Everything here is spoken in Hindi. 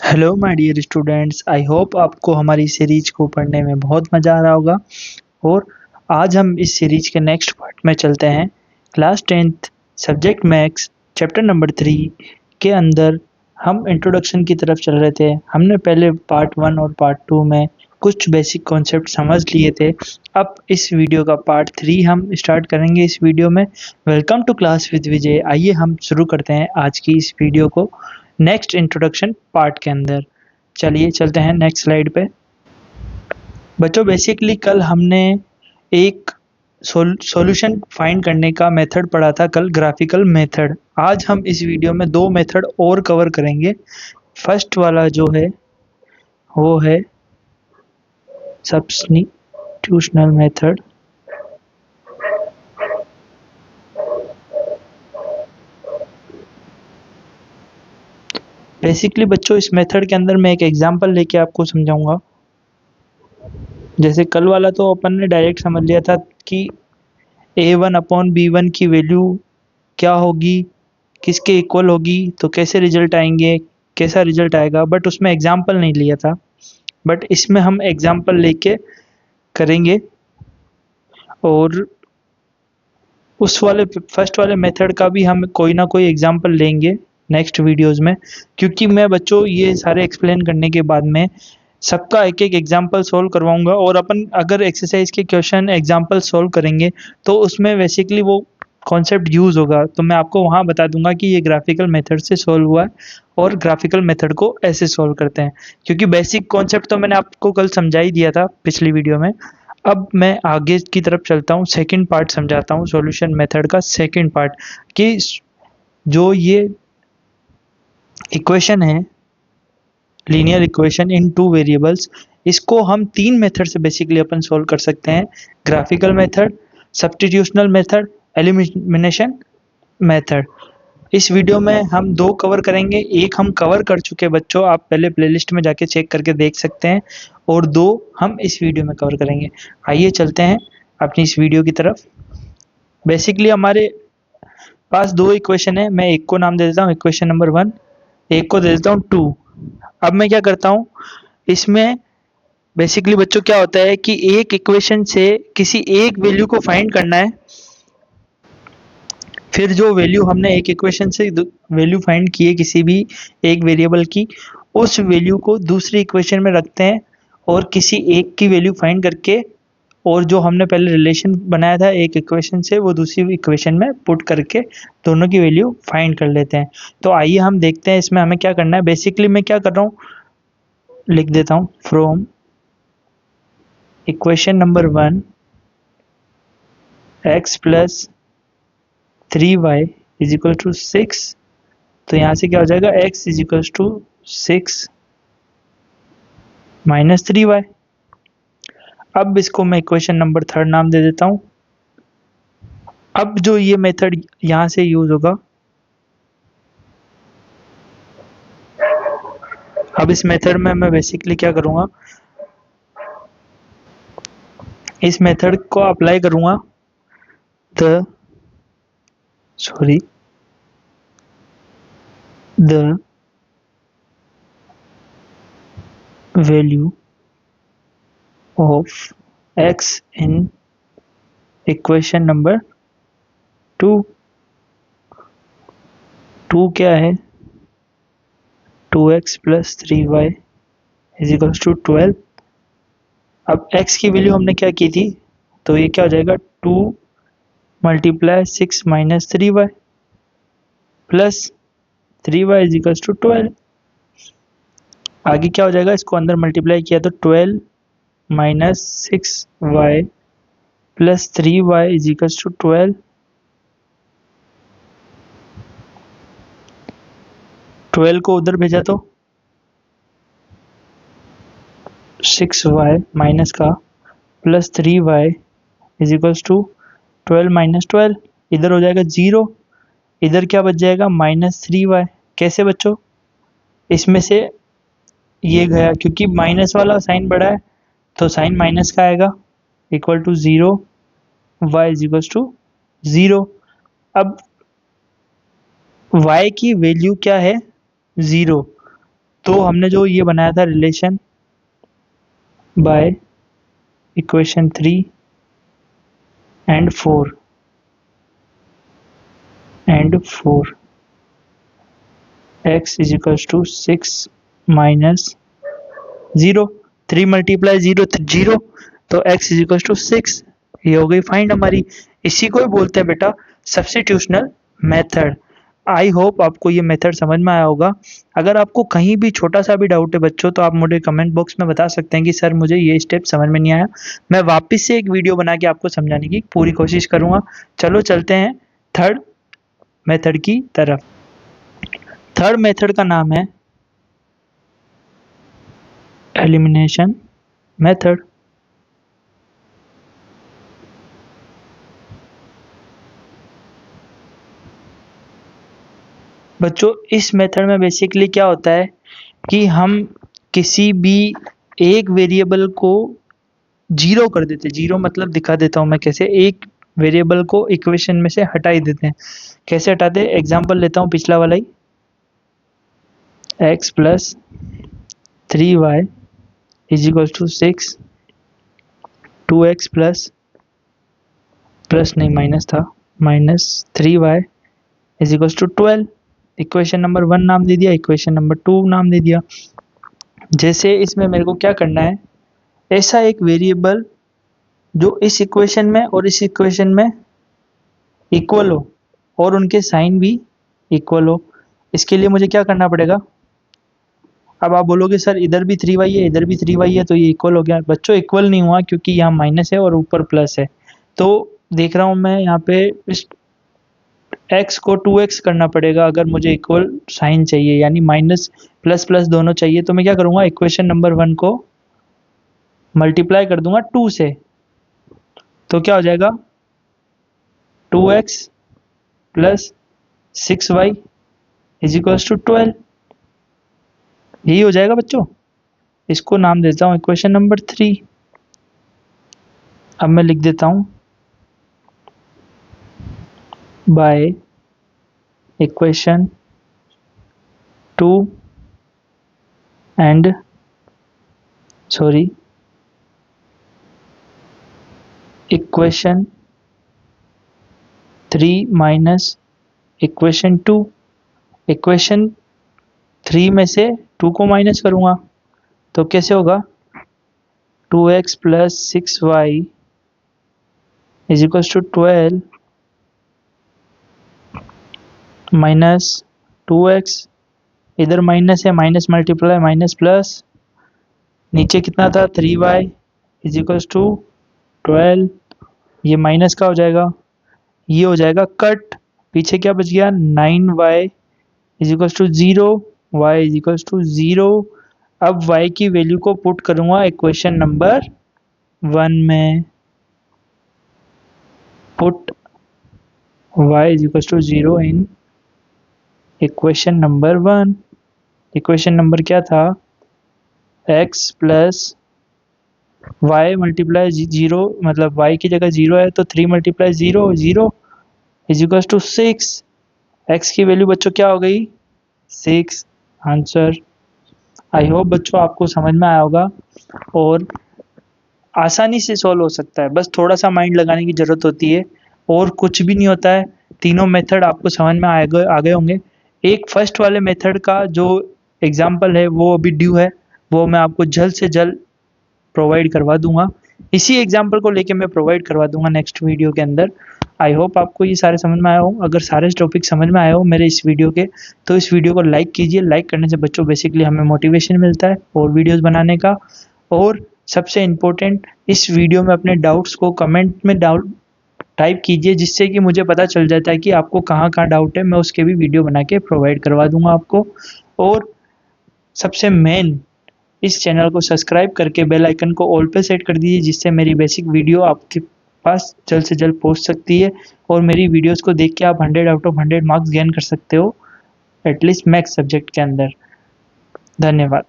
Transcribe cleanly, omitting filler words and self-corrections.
Hello my dear students, I hope आपको हमारी सीरीज को पढ़ने में बहुत मज़ा आ रहा होगा। और आज हम इस सीरीज के नेक्स्ट पार्ट में चलते हैं। Class 10th subject maths chapter number 3 के अंदर हम इंट्रोडक्शन की तरफ चल रहे थे। हमने पहले पार्ट 1 और पार्ट 2 में कुछ बेसिक कॉन्सेप्ट समझ लिए थे। अब इस वीडियो का पार्ट 3 हम स्टार्ट करेंगे इस वीडियो में। वेलकम टू क्लास विद विजय। आइए हम शुरू करते हैं आज की इस वीडियो को नेक्स्ट इंट्रोडक्शन पार्ट के अंदर। चलिए चलते हैं नेक्स्ट स्लाइड पे। बच्चों बेसिकली कल हमने एक सॉल्यूशन फाइंड करने का मेथड पढ़ा था, कल ग्राफिकल मेथड। आज हम इस वीडियो में दो मेथड और कवर करेंगे। फर्स्ट वाला जो है वो है सब्स्टिट्यूशनल मेथड। बेसिकली बच्चों इस मेथड के अंदर मैं एक एग्जांपल लेके आपको समझाऊंगा। जैसे कल वाला तो अपन ने डायरेक्ट समझ लिया था कि a1 अपॉन b1 की वैल्यू क्या होगी, किसके इक्वल होगी, तो कैसे रिजल्ट आएंगे, कैसा रिजल्ट आएगा, बट उसमें एग्जाम्पल नहीं लिया था। बट इसमें हम एग्जाम्पल लेके करेंगे और उस वाले फर्स्ट वाले मेथड का भी हम कोई ना कोई एग्जाम्पल लेंगे नेक्स्ट वीडियोस में। क्योंकि मैं बच्चों ये सारे एक्सप्लेन करने के बाद में सबका एक एक एग्जाम्पल सोल्व करवाऊंगा। और अपन अगर एक्सरसाइज के क्वेश्चन एग्जाम्पल सोल्व करेंगे तो उसमें बेसिकली वो कॉन्सेप्ट यूज़ होगा, तो मैं आपको वहाँ बता दूंगा कि ये ग्राफिकल मेथड से सोल्व हुआ है और ग्राफिकल मेथड को ऐसे सोल्व करते हैं। क्योंकि बेसिक कॉन्सेप्ट तो मैंने आपको कल समझा ही दिया था पिछली वीडियो में। अब मैं आगे की तरफ चलता हूँ, सेकंड पार्ट समझाता हूँ सॉल्यूशन मेथड का सेकंड पार्ट। कि जो ये इक्वेशन है linear equation in two variables, इसको हम तीन मेथड से बेसिकली अपन सोल्व कर सकते हैं। Graphical method, substitutional method, elimination method. इस वीडियो में हम दो कवर करेंगे। एक हम कवर कर चुके बच्चों, आप पहले प्लेलिस्ट में जाके चेक करके देख सकते हैं, और दो हम इस वीडियो में कवर करेंगे। आइए चलते हैं अपनी इस वीडियो की तरफ। बेसिकली हमारे पास दो इक्वेशन है। मैं एक को नाम दे देता हूँ इक्वेशन नंबर 1, एक को दे देता हूँ 2। अब मैं क्या करता हूँ इसमें, बेसिकली बच्चों क्या होता है कि एक इक्वेशन से किसी एक वैल्यू को फाइंड करना है। फिर जो वैल्यू हमने एक इक्वेशन से वैल्यू फाइंड की है किसी भी एक वेरिएबल की, उस वैल्यू को दूसरी इक्वेशन में रखते हैं और किसी एक की वैल्यू फाइंड करके, और जो हमने पहले रिलेशन बनाया था एक इक्वेशन से वो दूसरी इक्वेशन में पुट करके दोनों की वैल्यू फाइंड कर लेते हैं। तो आइए हम देखते हैं इसमें हमें क्या करना है। बेसिकली मैं क्या कर रहा हूँ, लिख देता हूँ from equation number 1 x plus 3y is equal to 6। तो यहाँ से क्या हो जाएगा, x is equal to 6 minus 3y। अब इसको मैं इक्वेशन नंबर 3 नाम दे देता हूँ। अब जो ये मेथड यहाँ से यूज होगा, अब इस मेथड में मैं बेसिकली क्या करूँगा, इस मेथड को अप्लाई करूँगा the value of x in equation number 2। 2 क्या है, 2x plus 3y is equal to 12। अब x की वैल्यू हमने क्या की थी, तो ये क्या हो जाएगा 2 multiply 6 minus 3y plus 3y is equal to 12। आगे क्या हो जाएगा, इसको अंदर मल्टीप्लाई किया तो 12 minus 6y plus 3y is equal to 12। 12 को उधर भेजा तो 6y माइनस का plus 3y is equal to 12 minus 12, इधर हो जाएगा 0, इधर क्या बच जाएगा माइनस 3y। कैसे बच्चों, इसमें से ये गया क्योंकि माइनस वाला साइन बड़ा है तो साइन माइनस का आएगा, equal to 0, y is equal to 0। अब y की वैल्यू क्या है, 0। तो हमने जो ये बनाया था relation by equation 3 and 4 x is equals to 6 minus 0, 3 multiply 0 0, तो x इज इक्वल्स टू 6। ये हो गई फाइंड हमारी। इसी को ही बोलते हैं बेटा सब्स्टिट्यूशनल मेथड। आई होप आपको ये मेथड समझ में आया होगा। अगर आपको कहीं भी छोटा सा भी डाउट है बच्चों, तो आप मुझे कमेंट बॉक्स में बता सकते हैं कि सर मुझे ये स्टेप समझ में नहीं आया। मैं वापस से एक वीडियो बना के आपको समझाने की पूरी कोशिश करूँगा। चलो चलते हैं थर्ड मेथड की तरफ। थर्ड मेथड का नाम है एलिमिनेशन मेथड। बच्चों इस मेथड में बेसिकली क्या होता है कि हम किसी भी एक वेरिएबल को जीरो कर देते हैं। जीरो मतलब दिखा देता हूँ मैं कैसे। एक वेरिएबल को इक्वेशन में से हटा ही देते हैं। कैसे हटाते हैं, एग्जांपल लेता हूँ पिछला वाला ही, x plus 3y is equal to 6, 2x plus नहीं माइनस था, minus 3y is equal to 12। Equation number 1 नाम दे दिया, इक्वेशन नंबर 2 नाम दे दिया। जैसे इसमें मेरे को क्या करना है, ऐसा एक वेरिएबल जो इस इक्वेशन में और इस इक्वेशन में इक्वल हो और उनके साइन भी इक्वल हो। इसके लिए मुझे क्या करना पड़ेगा। अब आप बोलोगे सर इधर भी 3y है इधर भी 3y है तो ये इक्वल हो गया। बच्चों इक्वल नहीं हुआ क्योंकि यहाँ माइनस है और ऊपर प्लस है। तो देख रहा हूँ मैं यहाँ पे इस x को 2x करना पड़ेगा अगर मुझे इक्वल साइन चाहिए, यानी माइनस प्लस प्लस दोनों चाहिए। तो मैं क्या करूँगा, इक्वेशन नंबर 1 को मल्टीप्लाई कर दूंगा 2 से, तो क्या हो जाएगा 2x plus 6y is equals to 12। यही हो जाएगा बच्चों। इसको नाम देता हूँ इक्वेशन नंबर 3। अब मैं लिख देता हूँ by equation 2 and equation 3 minus equation 2। Equation 3 में से 2 को माइनस करूँगा तो कैसे होगा, 2x plus 6y is equal to 12 minus 2x, इधर माइनस है, माइनस मल्टीप्लाई माइनस प्लस, नीचे कितना था 3y इज इक्वल टू 12। ये माइनस का हो जाएगा, ये हो जाएगा कट, पीछे क्या बच गया 9y is equal to 0, y is equal to 0। अब y की वैल्यू को पुट करूंगा इक्वेशन नंबर 1 में। Put y is equal to 0 in equation number 1। Equation number क्या था, x प्लस y मल्टीप्लाई 0, मतलब y की जगह 0 है तो 3 multiply 0 0 is equal to 6। x की वैल्यू बच्चों क्या हो गई 6, आंसर। आई होप बच्चों आपको समझ में आया होगा और आसानी से सॉल्व हो सकता है। बस थोड़ा सा माइंड लगाने की ज़रूरत होती है और कुछ भी नहीं होता है। तीनों मेथड आपको समझ में आ गए होंगे। एक फर्स्ट वाले मेथड का जो एग्जांपल है वो अभी ड्यू है, वो मैं आपको जल्द से जल्द प्रोवाइड करवा दूंगा। इसी एग्जांपल को लेके मैं प्रोवाइड करवा दूंगा नेक्स्ट वीडियो के अंदर। आई होप आपको ये सारे समझ में आया हो। अगर सारे टॉपिक समझ में आए हो मेरे इस वीडियो के, तो इस वीडियो को लाइक कीजिए। लाइक करने से बच्चों बेसिकली हमें मोटिवेशन मिलता है और वीडियोस बनाने का। और सबसे इम्पोर्टेंट, इस वीडियो में अपने डाउट्स को कमेंट में टाइप कीजिए, जिससे कि मुझे पता चल जाता है कि आपको कहाँ कहाँ डाउट है। मैं उसके भी वीडियो बना के प्रोवाइड करवा दूंगा आपको। और सबसे मेन, इस चैनल को सब्सक्राइब करके बेल आइकन को ऑल पे सेट कर दीजिए, जिससे मेरी बेसिक वीडियो आपके पास जल्द से जल्द पहुंच सकती है और मेरी वीडियोस को देख के आप 100 आउट ऑफ 100 मार्क्स गेन कर सकते हो एटलीस्ट मैथ्स सब्जेक्ट के अंदर। धन्यवाद।